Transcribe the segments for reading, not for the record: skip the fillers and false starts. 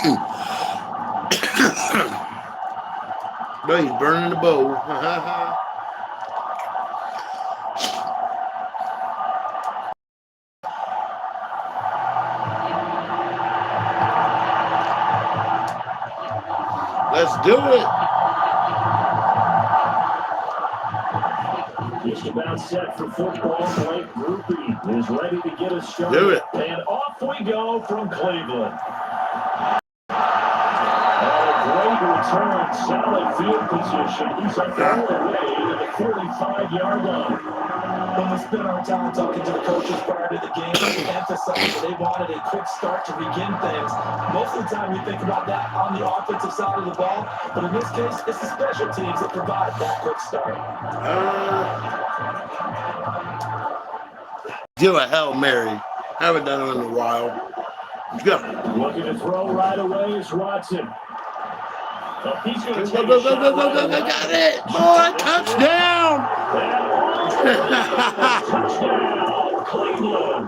No, he's burning the bowl. Let's do it. Just about set for football. Blake Groupie is ready to get us started. Do it. And off we go from Cleveland. Great return, solid field position. He's all the way to the 45-yard line. When we spent our time talking to the coaches prior to the game, we emphasized that they wanted a quick start to begin things. Most of the time, we think about that on the offensive side of the ball, but in this case, it's the special teams that provide that quick start. Do a Hail Mary. Haven't done it in a while. Let's go. Looking to throw right away is Watson. He's going to take Go. Got it. Boy, touchdown. Touchdown, Cleveland.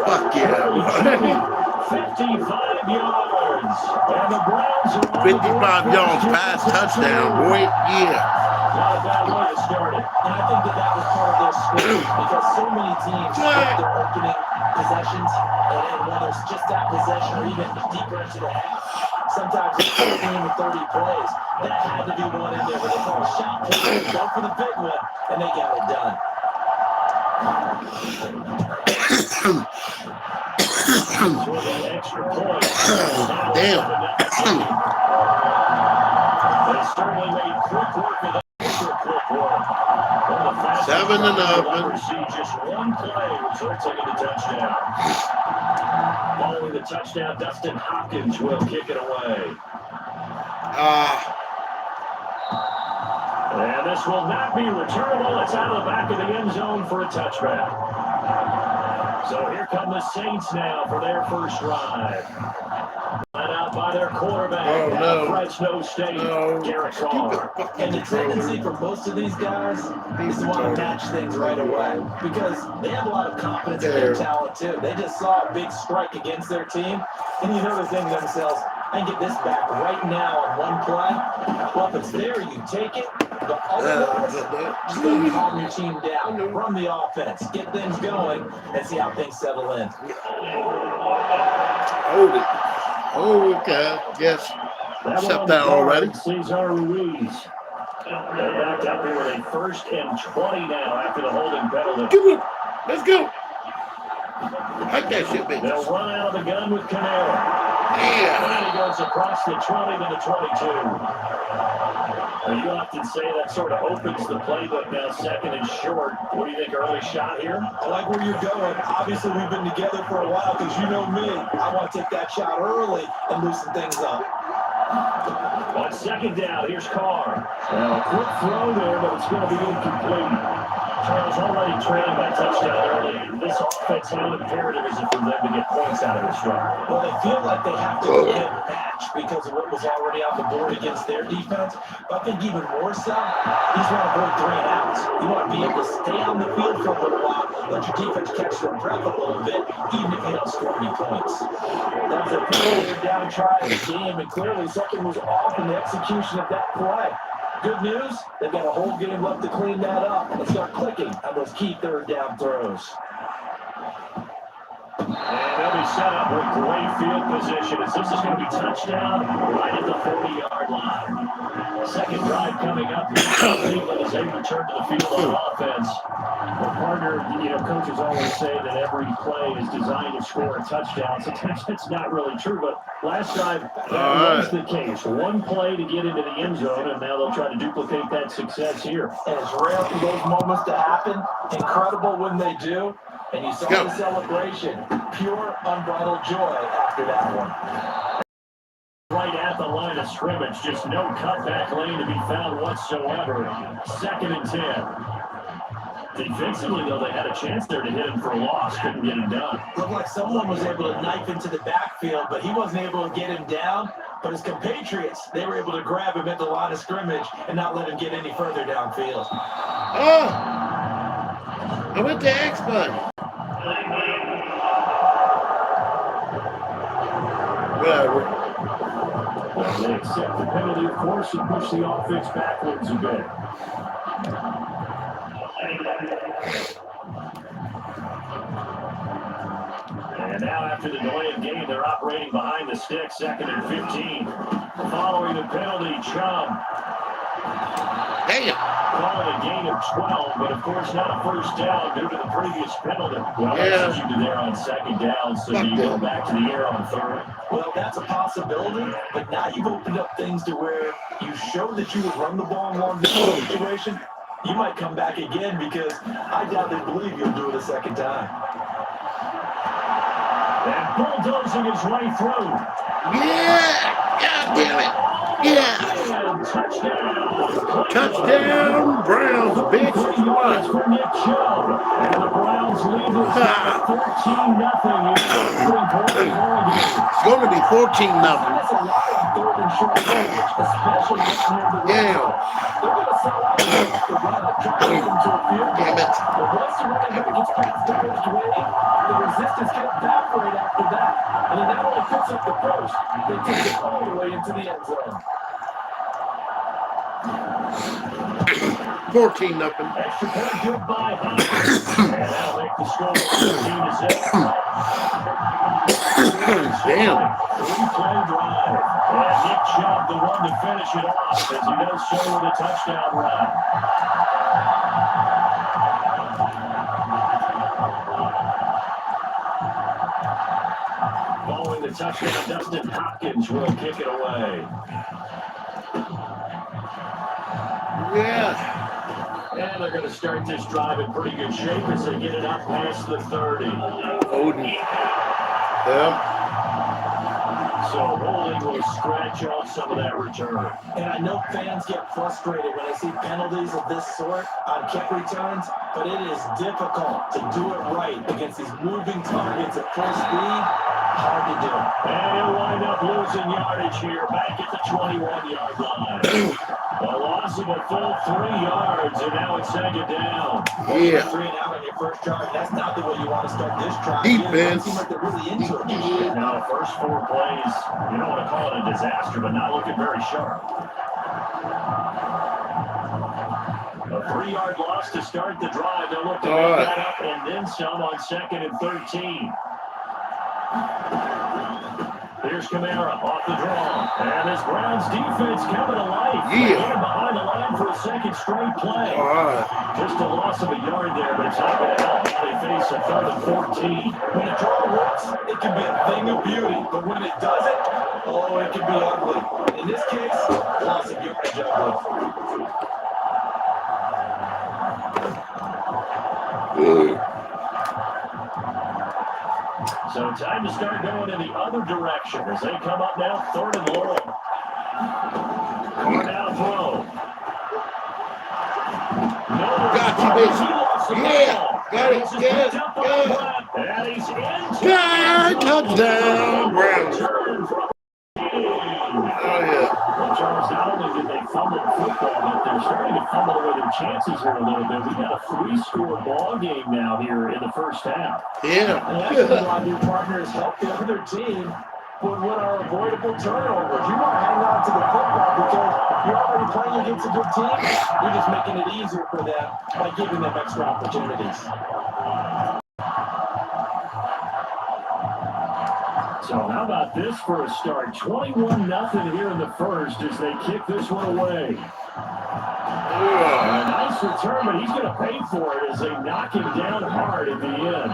Fuck yeah. 55 yards. And the Browns are 55 yards pass touchdown, boy. Yeah. Not a bad way to start it. And I think that was part of their script because so many teams take their opening possessions, and whether it's just that possession or even deeper into the half, sometimes it's 15 to 30 plays. That had to be one in there where they call a shot play, go for the big one, and they got it done. Extra point. Damn. They certainly made quick work of that. Extra quick work. 7-0. Just one play resulting in the touchdown. Following the touchdown, Dustin Hopkins will kick it away. And this will not be returnable. It's out of the back of the end zone for a touchback. So here come the Saints now for their first drive. Led out by their quarterback, Fresno State, Derek Carr. And the tendency for most of these guys is to want to match things right away because they have a lot of confidence in their talent too. They just saw a big strike against their team, and you know they're thinking to themselves, I can get this back right now on one play. Well, if it's there, you take it. But otherwise, just go calm your team down, run the offense, get things going, and see how things settle in. Hold it. Oh, okay. Yes. Accept that already. Cesar Ruiz. They're back up here with a 1st and 20 now after the holding penalty. Let's go. Like that shit, bitch. They'll run out of the gun with Canelo. Yeah. And he goes across the 20 to the 22. And you often say that sort of opens the playbook now, 2nd and short. What do you think, early shot here? I like where you're going. Obviously, we've been together for a while because you know me. I want to take that shot early and loosen things up. On 2nd down, here's Carr. Now, a quick throw there, but it's going to be incomplete. Charles already trailing by touchdown early. This offense, how imperative is it for them to get points out of this drive? Well, they feel like they have to go ahead and match because of what was already on the board against their defense. But I think even more so, you just want to avoid 3 and outs. You want to be able to stay on the field for a little while, let your defense catch their breath a little bit, even if you don't score any points. That was a pretty down try of the game, and clearly something was off in the execution of that play. Good news, they've got a whole game left to clean that up and start clicking on those key 3rd down throws. And they'll be set up with great field position as this is going to be touchdown right at the 40-yard line. 2nd drive coming up. Cleveland as they return to the field on offense. Well, partner, coaches always say that every play is designed to score a touchdown. Sometimes that's not really true, but last time that was the case. One play to get into the end zone, and now they'll try to duplicate that success here. And it's rare for those moments to happen. Incredible when they do. And you saw the celebration. Pure, unbridled joy after that one. Right at the line of scrimmage. Just no cutback lane to be found whatsoever. 2nd and 10. Defensively, though, they had a chance there to hit him for a loss. Couldn't get him done. Looked like someone was able to knife into the backfield, but he wasn't able to get him down. But his compatriots, they were able to grab him at the line of scrimmage and not let him get any further downfield. Oh! I went to X button. Whatever. Well, they accept the penalty, of course, and push the offense backwards a bit. And now after the delay of game, they're operating behind the stick, 2nd and 15. Following the penalty, Chum. Damn. Call it a gain of 12, but of course not a first down due to the previous penalty. Well, Yeah. executed there on 2nd down, so Fuck you go them. back to the air on 3rd. Well, that's a possibility, but now you've opened up things to where you showed that you would run the ball in long distance situation. You might come back again because I doubt they believe you'll do it a second time. And bulldozing his way through. Yeah. God damn it. Yeah. And touchdown. Touchdown, Browns, bitch. 3 yards for Nick Chubb. And the Browns lead this game 14-0 in the 3-quarter ball game. It's going to be 14-0. That's a lot of third and short coverage, especially down near the red Yeah. zone. They're going to sell out the run and try to get them to a field goal. Damn it. But once the running back gets past Darren's way, the resistance can evaporate after that. And he not only picks up the first, they take it all the way into the end zone. 14-0. Extra point good by Hines. And that'll make the score 14-0. Damn. 3-play drive. And Nick Chubb, the one to finish it off, as he does so with a touchdown run. Following the touchdown, Dustin Hopkins will kick it away. Yeah. And they're going to start this drive in pretty good shape as they get it up past the 30. Odin. Yeah. So Holding will scratch off some of that return. And I know fans get frustrated when they see penalties of this sort on kick returns, but it is difficult to do it right against these moving targets at full speed. Hard to do. And he'll wind up losing yardage here back at the 21-yard line. A loss of a full 3 yards, and now it's 2nd down. Yeah. 3 and out on your first drive. That's not the way you want to start this drive. Defense. It seems like they're really into it this year. Now, first 4 plays, you don't want to call it a disaster, but not looking very sharp. A 3-yard loss to start the drive. They'll look to make that up and then some on 2nd and 13. Here's Kamara off the draw. And this Browns defense coming to life. Yeah. Get him behind the line for a 2nd straight play. All right. Just a loss of a yard there, but it's not going to help while they face a 3rd and 14. When a draw works, it can be a thing of beauty, but when it doesn't, oh, it can be ugly. In this case, loss of yardage ugly. So time to start going in the other direction as they come up now, 3rd and long. Cornell throw. Got you, bitch. Yeah. Got it. Get it. And he's in. God, touchdown, Browns. Oh, yeah. Well, Charles, not only did they fumble the football, but they're starting to fumble away their chances here a little bit. We've got a 3-score ball game now here in the first half. Yeah. And that's a lot of your partners help the other team with what are avoidable turnovers. You want to hang on to the football because you're already playing against a good team. You're just making it easier for them by giving them extra opportunities. So how about this for a start? 21-0 here in the first as they kick this one away. A nice return, but he's going to pay for it as they knock him down hard at the end.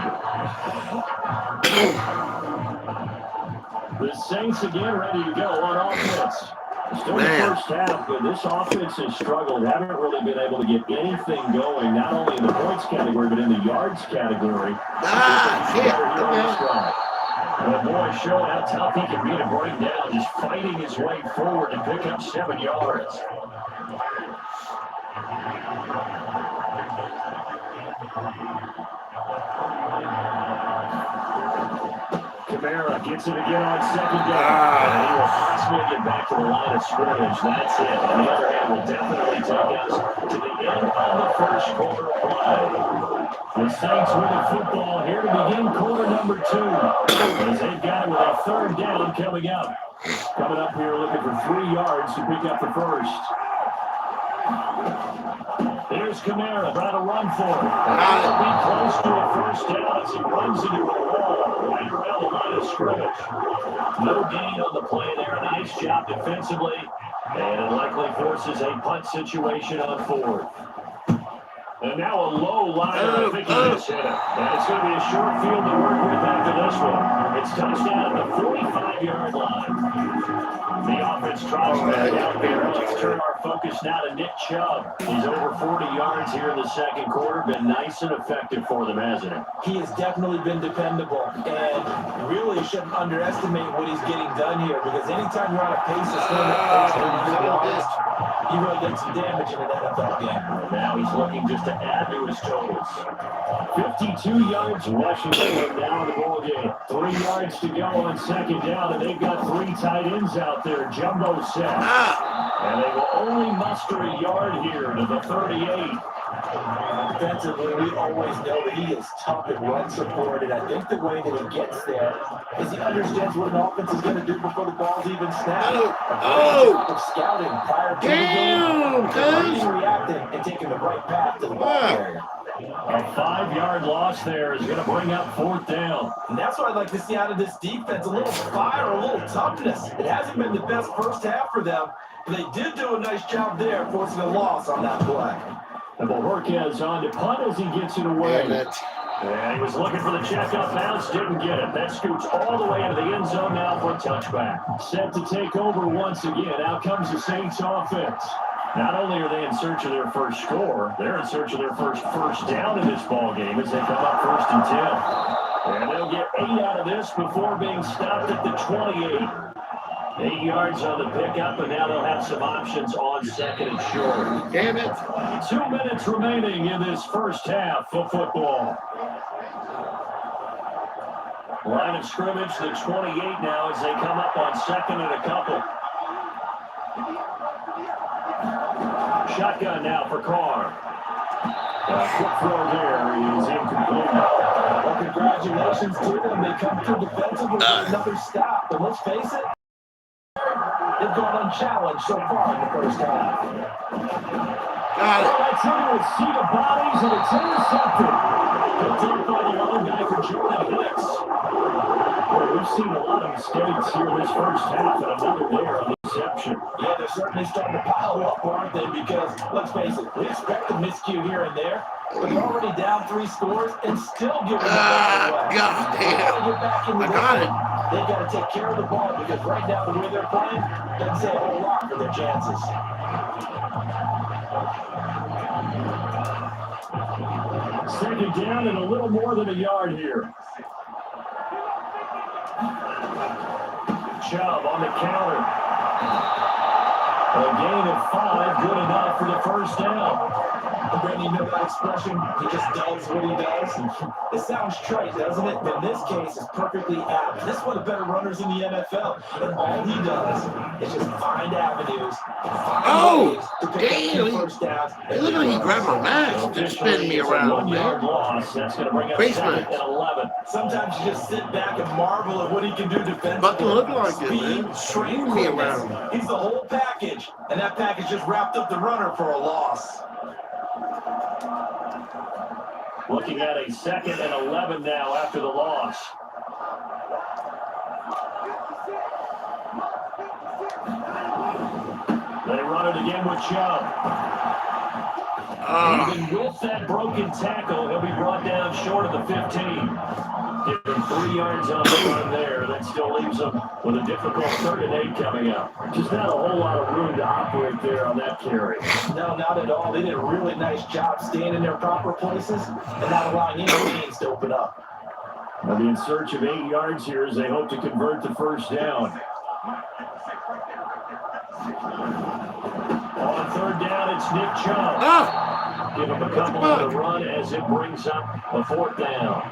The Saints again ready to go on offense. Still in the first half, but this offense has struggled. Haven't really been able to get anything going, not only in the points category, but in the yards category. But boy, showing how tough he can be to bring down, just fighting his way forward to pick up 7 yards. Kamara gets it again on 2nd down. And he will possibly get back to the line of scrimmage. That's it. On the other hand, will definitely take us to the end of the first quarter play. The Saints with the football here to begin quarter number 2. As they've got it with a third down coming up. Coming up here looking for 3 yards to pick up the first. Here's Kamara trying to run for it. He'll be close to a first down as he runs into a wall right around the line of scrimmage. No gain on the play there. Nice job defensively. And it likely forces a punt situation on 4th. And now a low liner. I think he just hit it. And it's going to be a short field to work with after this one. It's touchdown at the 45-yard line. The offense tries back out there. Let's turn our focus now to Nick Chubb. He's over 40 yards here in the second quarter. Been nice and effective for them, hasn't he? He has definitely been dependable, and really shouldn't underestimate what he's getting done here, because anytime you're on a pace of you really get some damage in an NFL game. And now he's looking just to add to his totals. 52 yards Washington now in the ball game. 3 yards to go on second down, and they've got 3 tight ends out there. Jumbo set. And they will only muster a yard here to the 38. Defensively, we always know that he is tough and run support, and I think the way that he gets there is he understands what an offense is going to do before the ball's even snapped. Of scouting prior to the game, reacting and taking the right path to the ball area. A 5-yard loss there is going to bring up 4th down. And that's what I'd like to see out of this defense, a little fire, a little toughness. It hasn't been the best first half for them, but they did do a nice job there, forcing a loss on that play. And Bohorquez on to punt as he gets it away. And he was looking for the check-up bounce, didn't get it. That scoots all the way into the end zone now for a touchback. Set to take over once again. Out comes the Saints offense. Not only are they in search of their first score, they're in search of their first down in this ball game as they come up 1st and 10. And they'll get 8 out of this before being stopped at the 28. 8 yards on the pickup, and now they'll have some options on 2nd and short. Damn it. 2 minutes remaining in this first half of football. Line of scrimmage, the 28 now as they come up on 2nd and a couple. Shotgun now for Carr. Quick throw there is incomplete. Well, congratulations to them. They come through defensively with another stop. But let's face it, they've gone unchallenged so far in the first half. That's into a sea of bodies, and it's intercepted. Picked up by the other guy for Jordan Hicks. Boy, we've seen a lot of mistakes here this first half, and another there on the reception. Yeah, they're certainly starting to pile up, aren't they? Because, let's face it, we expect a miscue here and there, but they're already down 3 scores and still giving the ball away. God damn. Get back in the game. They've got to take care of the ball, because right now the way they're playing doesn't say a whole lot for their chances. Second down and a little more than a yard here. Chubb on the counter. A gain of 5, good enough for the first down. Brandon, you know that expression? He just does what he does. It sounds trite, doesn't it? But in this case, it's perfectly apt. This is one of the better runners in the NFL. And all he does is just find avenues, find ways to pick up 2 first downs. It looked like he grabbed my mask and spin me around, man. Loss. That's going to bring up Basement. 2nd and 11. Sometimes you just sit back and marvel at what he can do defensively. Fucking look like it, Speed, man. strength, Move me quickness. around. He's the whole package. And that package just wrapped up the runner for a loss. Looking at a 2nd and 11 now after the loss. They run it again with Chubb. Even with that broken tackle, he'll be brought down short of the 15. Give him 3 yards on the run there. That still leaves him with a difficult 3rd and 8 coming up. Just not a whole lot of room to operate there on that carry. No, not at all. They did a really nice job staying in their proper places and not allowing any lanes to open up. They'll be in search of 8 yards here as they hope to convert the first down. On 3rd down, it's Nick Chubb. Give him a couple on the run as it brings up a 4th down.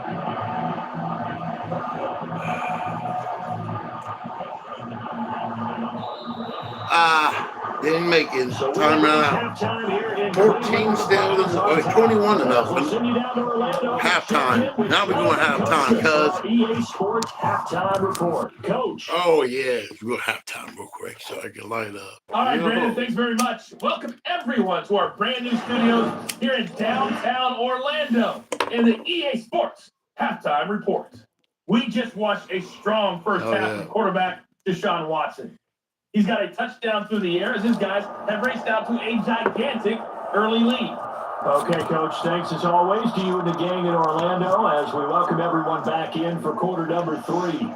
Didn't make it. So Time ran out. halftime here in 14 still, 21 to nothing. We'll send you down to Orlando. Halftime. Now we're going halftime, cuz. EA Sports halftime report. Coach. Oh, yeah. We'll halftime real quick so I can light up. All right, Brandon, thanks very much. Welcome, everyone, to our brand new studios here in downtown Orlando in the EA Sports halftime report. We just watched a strong first half from quarterback Deshaun Watson. He's got a touchdown through the air as his guys have raced out to a gigantic early lead. Okay, Coach, thanks as always to you and the gang in Orlando as we welcome everyone back in for quarter number 3.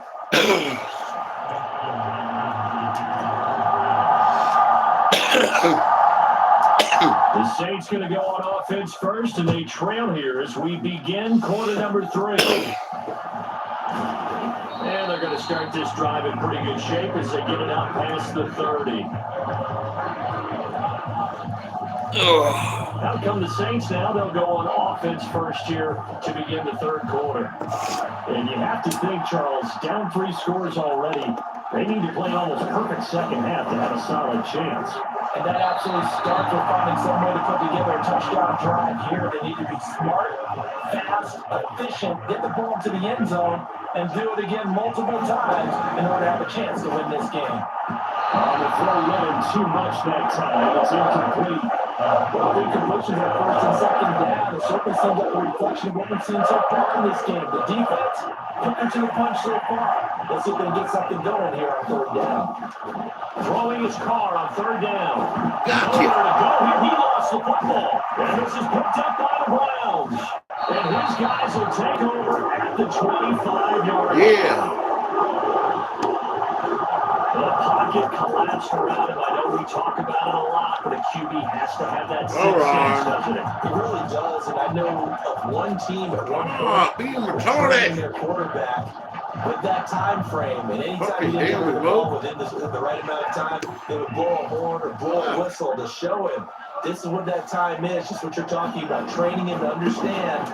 The Saints going to go on offense first, and they trail here as we begin quarter number 3. And they're going to start this drive in pretty good shape as they get it out past the 30. Out come the Saints now. They'll go on offense first here to begin the third quarter. And you have to think, Charles, down 3 scores already. They need to play an almost perfect second half to have a solid chance. And that absolutely starts with finding some way to put together a touchdown drive here. They need to be smart, fast, efficient, get the ball to the end zone, and do it again multiple times in order to have a chance to win this game. The throw wasn't too much that time. It's incomplete. Well, the incompletions at first and second down. It certainly seems like a reflection of what we've seen so far in this game. The defense, quicker to the punch so far. Let's see if they can get something going here on third down. Throwing his car on third down. Nowhere to go here. He lost the football. And this is picked up by the Browns. And his guys will take over at the 25-yard line. Yeah. The pocket collapsed around him. I know we talk about it a lot, but a QB has to have that sixth sense, doesn't it? It really does, and I know of one team at one point being retarded. their quarterback with that time frame, and anytime he didn't get the ball within the right amount of time, they would blow a horn or blow a whistle to show him this is what that time is, just what you're talking about, training him to understand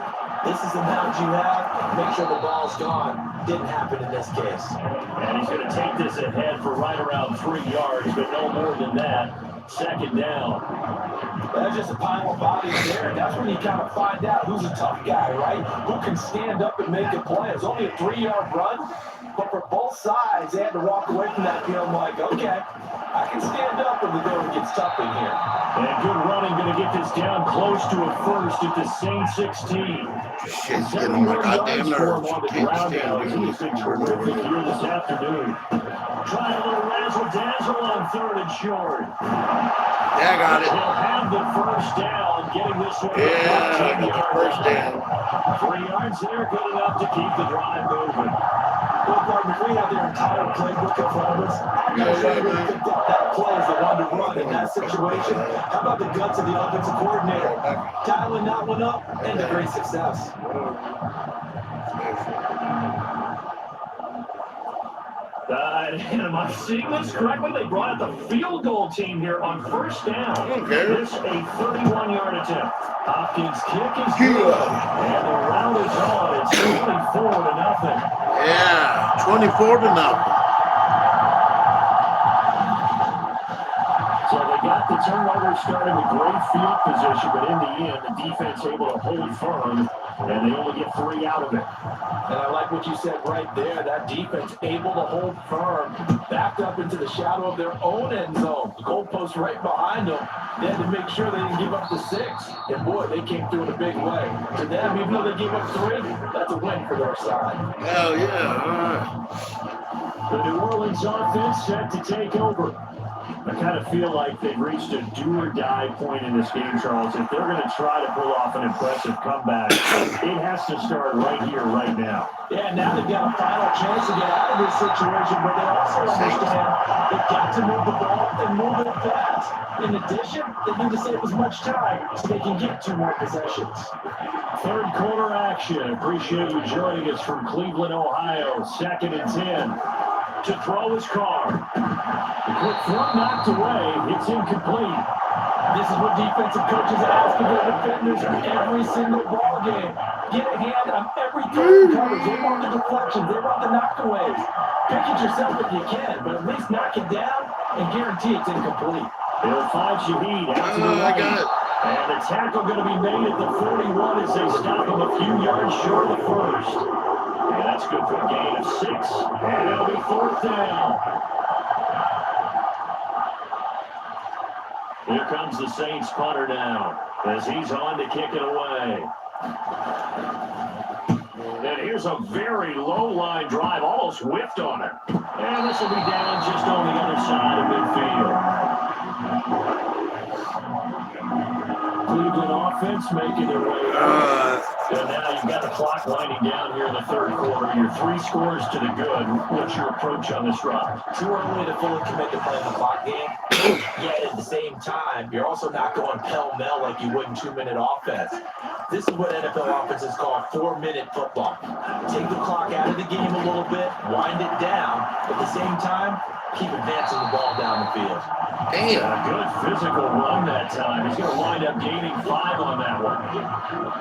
this is the amount you have, make sure the ball's gone. Didn't happen in this case. And he's going to take this ahead for right around 3 yards, but no more than that. Second down. That's just a pile of bodies there, and that's when you kind of find out who's a tough guy, right? Who can stand up and make a play. It's only a 3-yard run, but for both sides, they had to walk away from that feeling like, okay, I can stand up when the going gets tough in here. And good running, going to get this down close to a first at the Saints 16. Shit's getting on my goddamn nerves. Can't stand it. He's been terrific here this afternoon. Trying a little razzle-dazzle on third and short. Yeah, I got it. He'll have the first down, getting this one. Yeah, I got the first down. 3 yards there, good enough to keep the drive moving. Well, Martin, if we have their entire playbook in front of us, I'm not sure we think that play is the one to run in that situation. How about the guts of the offensive coordinator? Dialing that one up and a great success. Am I seeing this correctly? They brought out the field goal team here on first down. Okay. This a 31-yard attempt. Hopkins' kick is good. And the round is on. It's 24-0. Yeah, 24-0. So they got the turnover starting with great field position, but in the end, the defense able to hold firm, and they only get 3 out of it. And I like what you said right there. That defense able to hold firm, backed up into the shadow of their own end zone. The goalpost right behind them. They had to make sure they didn't give up the 6. And boy, they came through in a big way. To them, even though they gave up 3, that's a win for their side. Hell yeah. All right. The New Orleans offense set to take over. I kind of feel like they've reached a do-or-die point in this game, Charles. If they're going to try to pull off an impressive comeback, it has to start right here, right now. Yeah, now they've got a final chance to get out of this situation, but they also understand they've got to move the ball and move it fast. In addition, they need to save as much time so they can get 2 more possessions. Third quarter action. Appreciate you joining us from Cleveland, Ohio. 2nd and 10. To throw his car. The quick throw knocked away. It's incomplete. This is what defensive coaches ask of their defenders every single ball game. Get a hand on every third coverage. They want the deflections. They want the knockaways. Pick it yourself if you can, but at least knock it down and guarantee it's incomplete. He'll find Shaheed out to the I right. got it. And the tackle going to be made at the 41 as they stop him a few yards short of the first. And that's good for a gain of 6. And it'll be 4th down. Here comes the Saints punter now as he's on to kick it away. And here's a very low line drive, almost whiffed on it. And this will be down just on the other side of midfield. Cleveland offense making their way up. And now you've got the clock winding down here in the third quarter. You're 3 scores to the good. What's your approach on this drive? Too early to fully commit to playing the clock game. Yet at the same time, you're also not going pell-mell like you would in 2-minute offense. This is what NFL offenses call 4-minute football. Take the clock out of the game a little bit, wind it down, but at the same time, keep advancing the ball down the field. Damn. A good physical run that time. He's going to wind up gaining 5 on that one.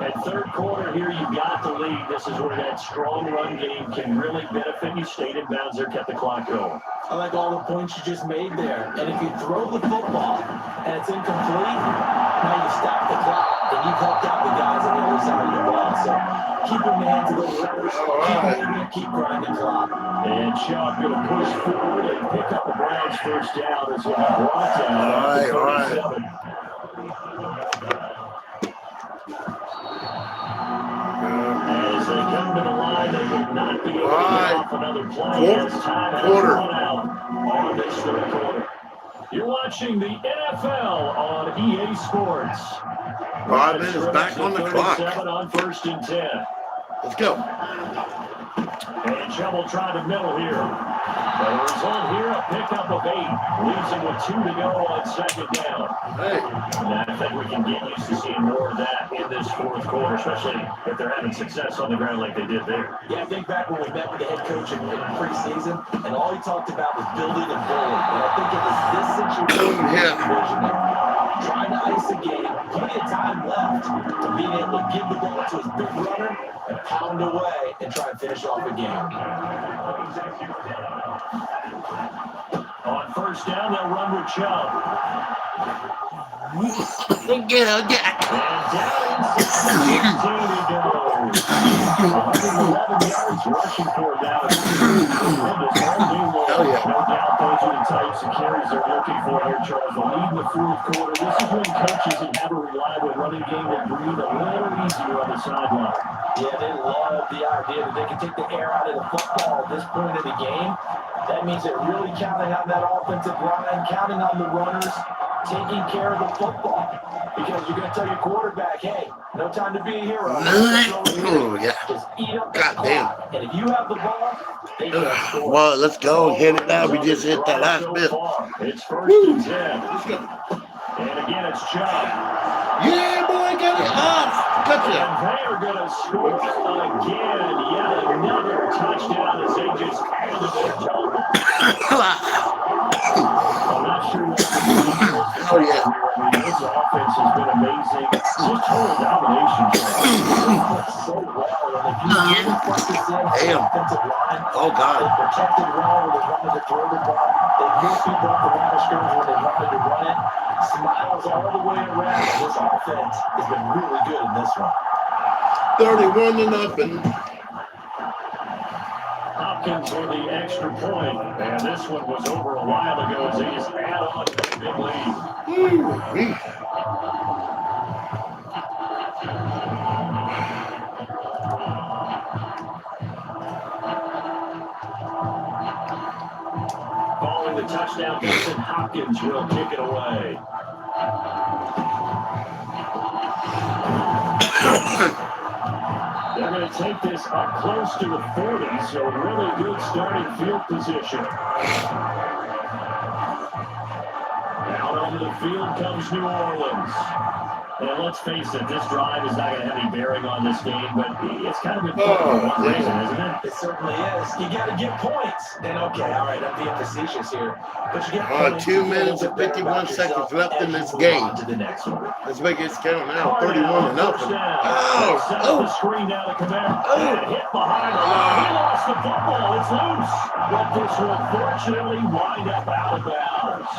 At third quarter here, you've got the lead. This is where that strong run game can really benefit you. Stayed in bounds there, kept the clock going. I like all the points you just made there. And if you throw the football and it's incomplete, now you stop the clock and you've helped out the guys on the other side of the ball. So keep your hands to those runners, keep moving, keep grinding the clock. And Chubb going to push forward and pick up the Browns first down as well. Brought down. All right. As they come to the line, they will not be able to get off another play. As time has run out on this third quarter. You're watching the NFL on EA Sports. 5 minutes back on the clock. On 1st and 10. Let's go. And Chubb will try to middle here. The result here, a pickup of 8. Leaves him with 2 to go on 2nd down. Hey. And I think we can get used to seeing more of that in this 4th quarter, especially if they're having success on the ground like they did there. Yeah, I think back when we met with the head coach in preseason, and all he talked about was building and building. And I think it was this situation trying to ice the game, plenty of time left to being able to give the ball to his big runner and pound away and try and finish off the game. On 1st down, they'll run with Chubb. Get. And down inside 15 he goes. 111 yards rushing for him now. Hell yeah. No doubt those are the types of carries they're looking for here, Charles. The lead in the 4th quarter. This is when coaches that have a reliable running game that breathe a little easier on the sideline. Yeah, they love the idea that they can take the air out of the football at this point in the game. That means they're really counting on that offensive line, counting on the runners, taking care of the football. Because you're going to tell your quarterback, hey, no time to be a hero. Oh, yeah. Just eat up the God damn. clock. And if you have the ball, they can score. Well, let's go and hit it now. We just hit that last bit. It's 1st and 10. Let's go. And again, it's Chubb. Yeah, boy, got it off. Touchdown. And they are going to score again. Yet another touchdown as they just handed their total. I'm not sure what to do. Oh, yeah. I mean, this offense has been amazing. Just total domination. So well. And if you really focus in on the Damn. offensive line, Oh, God. they protected well when they wanted to throw the ball. They hit people off the line of scrimmage when they wanted to run it. Smiles all the way around. This offense has been really good in this one. 31-0. Hopkins for the extra point. And this one was over a while ago as they just add on to the big lead. Following the touchdown, Ethan Hopkins will kick it away. They're going to take this up close to the 40, so really good starting field position. Out onto the field comes New Orleans. And let's face it, this drive is not going to have any bearing on this game, but it's kind of important for one reason, isn't it? It certainly is. You got to get points. And okay, all right, I'm being facetious here. But you get points. 2 minutes and 51 seconds left in this game. To the next one. Let's make it count now. 31-0. Set up the screen now to Kamara. Hit behind the line. He lost the football. It's loose. But this will fortunately wind up out of bounds. yards.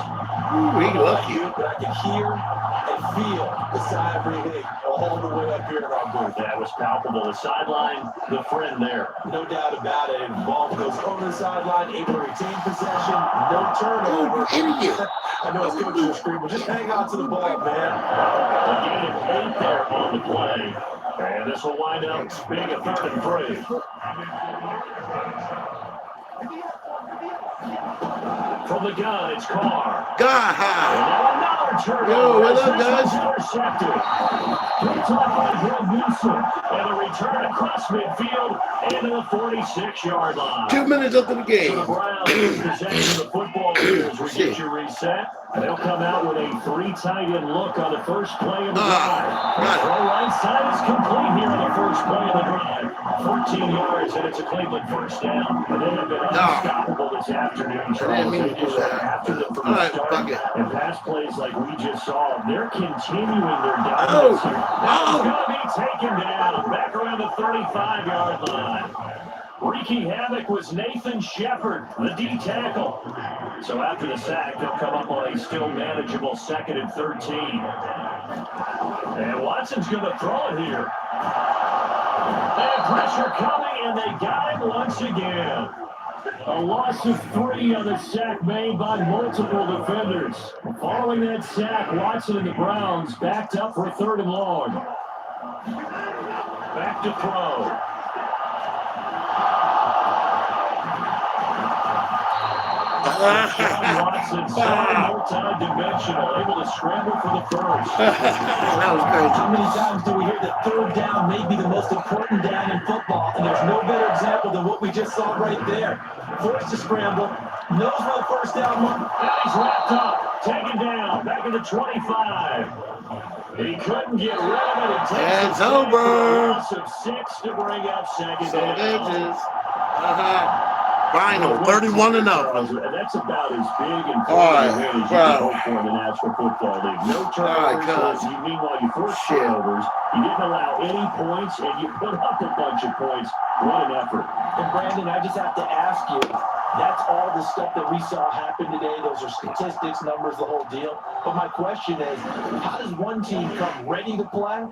Ooh, he lucky. But I can hear and feel the sigh of relief all the way up here in our booth. That was palpable. The sideline, the friend there. No doubt about it. Ball goes over the sideline, able to retain possession, no turnover. Idiot. I know it's coach will scream, but just hang on to the ball, man. A gain of 8 there on the play. And this will wind up being a 3rd and 3. From the gun, it's Carr. God, And hi. now another turnover. Yo, what up, This guys? one's intercepted. Picked up by Will Newsom. And a return across midfield into the 46-yard line. 2 minutes up in the So the game. Browns in possession of the football here as we get you reset. They'll come out with a 3 tight end look on the first play of the drive. got it. Throw right side is complete here on the first play of the drive. 14 yards, and it's a Cleveland first down. And they have been unstoppable this afternoon, Charles. mean to They do just that. went after them from All the right, start. fuck it. And pass plays like we just saw, they're continuing their dominance here. That's going to be taken down back around the 35-yard line. Wreaking havoc was Nathan Shepard, the D tackle. So after the sack, they'll come up on a still manageable 2nd and 13. And Watson's going to throw it here. And pressure coming, and they got him once again. A loss of 3 on the sack made by multiple defenders. Following that sack, Watson and the Browns backed up for a 3rd and long. Back to throw. John Watson, so multi-dimensional, able to scramble for the first. That was crazy. How many times do we hear that 3rd down may be the most important down in football? And there's no better example than what we just saw right there. Forced to scramble, knows where the first down went. And he's wrapped up, taken down, back in the 25. He couldn't get rid of it. It takes It's a over. loss of 6 to bring up 2nd So down. edges. Final, 31-0. And that's about as big and All right, as you bro. can hope for in the National Football League. No All right, turnovers. cuz. Meanwhile, you forced Shit. turnovers. You didn't allow any points, and you put up a bunch of points. What an effort. And Brandon, I just have to ask you, that's all the stuff that we saw happen today. Those are statistics, numbers, the whole deal. But my question is, how does one team come ready to play,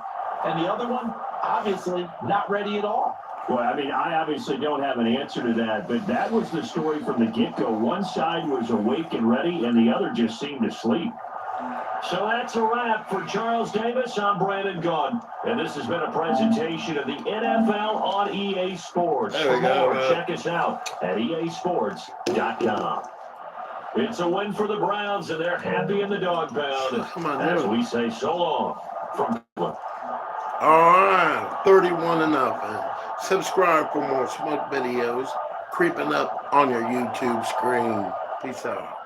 and the other one, obviously, not ready at all? Well, I mean, I obviously don't have an answer to that, but that was the story from the get-go. One side was awake and ready, and the other just seemed to sleep. So that's a wrap for Charles Davis. I'm Brandon Gunn, and this has been a presentation of the NFL on EA Sports. There we For go, more, man. check us out at easports.com. It's a win for the Browns, and they're happy in the dog pound. Come on, As dude. we say so long from Cleveland. All right, 31-0. Man. Subscribe for more smoke videos creeping up on your YouTube screen. Peace out.